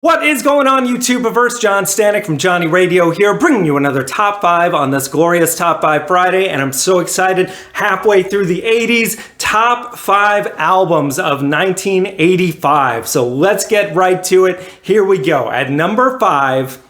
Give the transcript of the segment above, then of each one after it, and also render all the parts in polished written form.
What is going on, YouTubeverse? John Stanek from Johnny Radio here, bringing you another Top 5 on this glorious Top 5 Friday, and I'm so excited. Halfway through the 80s, Top 5 albums of 1985. So let's get right to it. Here we go. At number 5...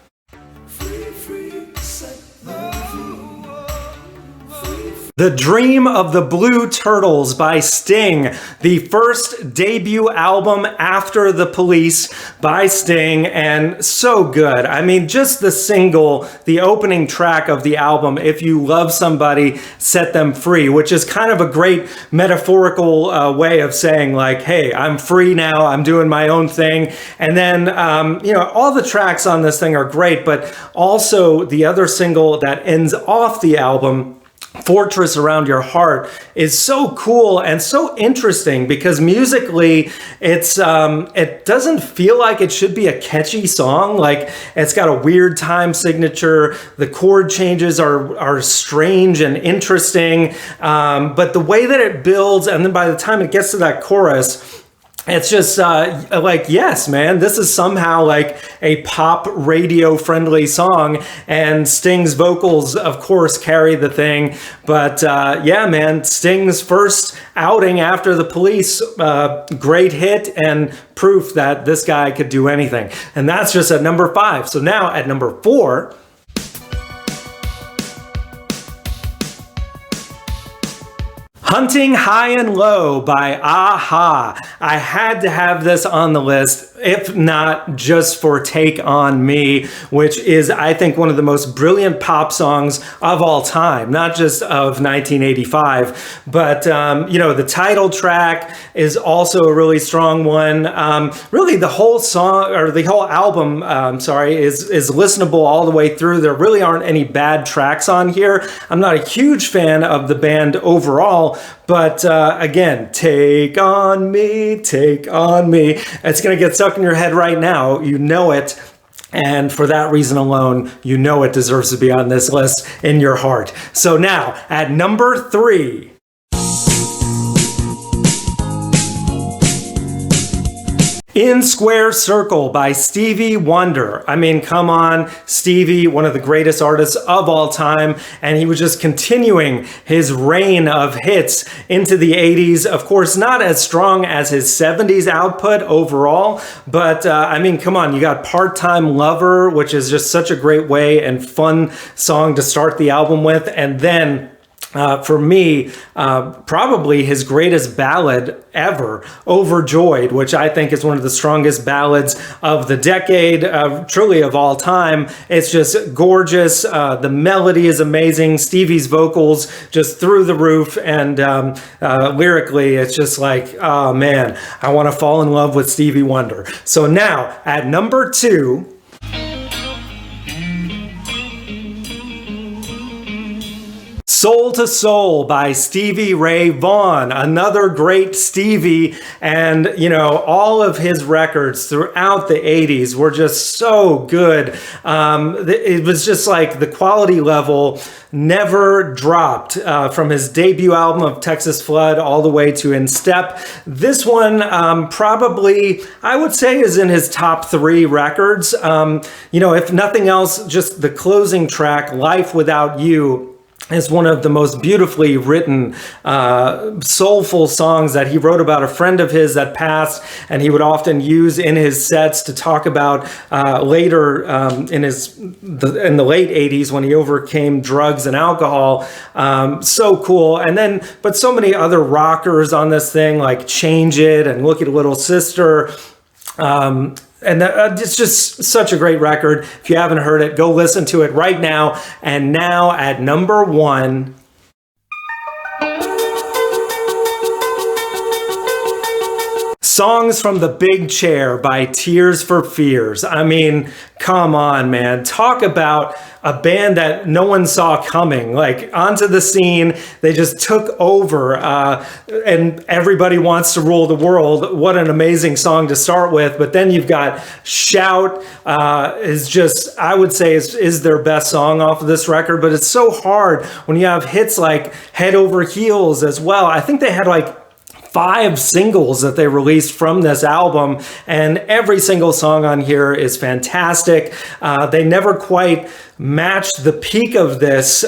The Dream of the Blue Turtles by Sting, the first debut album after The Police by Sting, and so good. I mean, just the single, the opening track of the album, If You Love Somebody, Set Them Free, which is kind of a great metaphorical way of saying, like, hey, I'm free now, I'm doing my own thing. And then, all the tracks on this thing are great, but also the other single that ends off the album, Fortress Around Your Heart, is so cool and so interesting because musically it doesn't feel like it should be a catchy song. Like, it's got a weird time signature, the chord changes are strange and interesting, but the way that it builds, and then by the time it gets to that chorus, it's just like, yes, man, this is somehow like a pop radio friendly song, and Sting's vocals, of course, carry the thing. But yeah, man, Sting's first outing after The Police, great hit and proof that this guy could do anything. And that's just at number 5. So now at number 4... Hunting High and Low by a-ha. I had to have this on the list, if not just for Take On Me, which is, I think, one of the most brilliant pop songs of all time, not just of 1985, but, the title track is also a really strong one. Really, the whole song, or the whole album, is listenable all the way through. There really aren't any bad tracks on here. I'm not a huge fan of the band overall, but again, Take On Me, Take On Me. It's going to get stuck in your head right now. You know it. And for that reason alone, you know it deserves to be on this list in your heart. So now, at number 3... In Square Circle by Stevie Wonder. I mean, come on, Stevie, one of the greatest artists of all time, and he was just continuing his reign of hits into the 80s. Of course, not as strong as his 70s output overall, but come on, you got Part-Time Lover, which is just such a great way and fun song to start the album with, and then for me, probably his greatest ballad ever, Overjoyed, which I think is one of the strongest ballads of the decade, truly of all time. It's just gorgeous. The melody is amazing. Stevie's vocals just through the roof. And lyrically, it's just like, oh man, I want to fall in love with Stevie Wonder. So now, at number 2... Soul to Soul by Stevie Ray Vaughan, another great Stevie, and all of his records throughout the 80s were just so good. It was just like the quality level never dropped from his debut album of Texas Flood all the way to In Step. This one probably, I would say, is in his top 3 records. If nothing else, just the closing track, Life Without You, is one of the most beautifully written, soulful songs that he wrote about a friend of his that passed, and he would often use in his sets to talk about later in the late 80s when he overcame drugs and alcohol. So cool. And then, but so many other rockers on this thing, like Change It and Look at Little Sister. And it's just such a great record. If you haven't heard it, go listen to it right now. And now at number 1... Songs from the Big Chair by Tears for Fears. I mean, come on, man. Talk about a band that no one saw coming. Like, onto the scene, they just took over, and Everybody Wants to Rule the World. What an amazing song to start with. But then you've got Shout, is just, I would say, is their best song off of this record. But it's so hard when you have hits like Head Over Heels as well. I think they had like 5 singles that they released from this album, and every single song on here is fantastic. They never quite matched the peak of this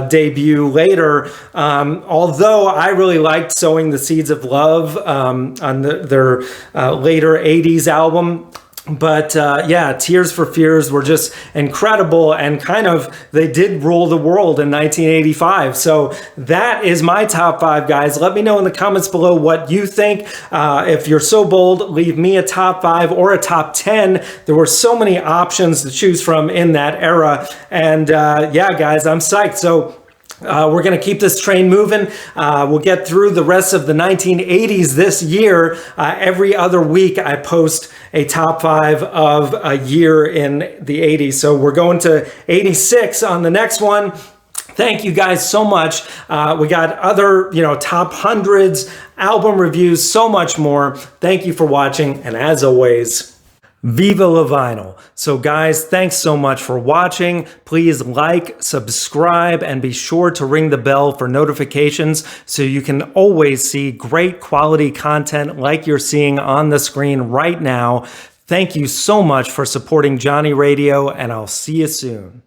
debut later, although I really liked Sowing the Seeds of Love on their later 80s album. But yeah, Tears for Fears were just incredible, and kind of, they did rule the world in 1985. So that is my top 5, guys. Let me know in the comments below what you think. If you're so bold, leave me a top 5 or a top 10. There were so many options to choose from in that era. And yeah, guys, I'm psyched. So we're going to keep this train moving. We'll get through the rest of the 1980s this year. Every other week I post a top 5 of a year in the 80s. So we're going to 86 on the next one. Thank you guys so much. We got other, top hundreds, album reviews, so much more. Thank you for watching. And as always, Viva La Vinyl. So guys, thanks so much for watching. Please like, subscribe, and be sure to ring the bell for notifications so you can always see great quality content like you're seeing on the screen right now. Thank you so much for supporting Johnny Radio, and I'll see you soon.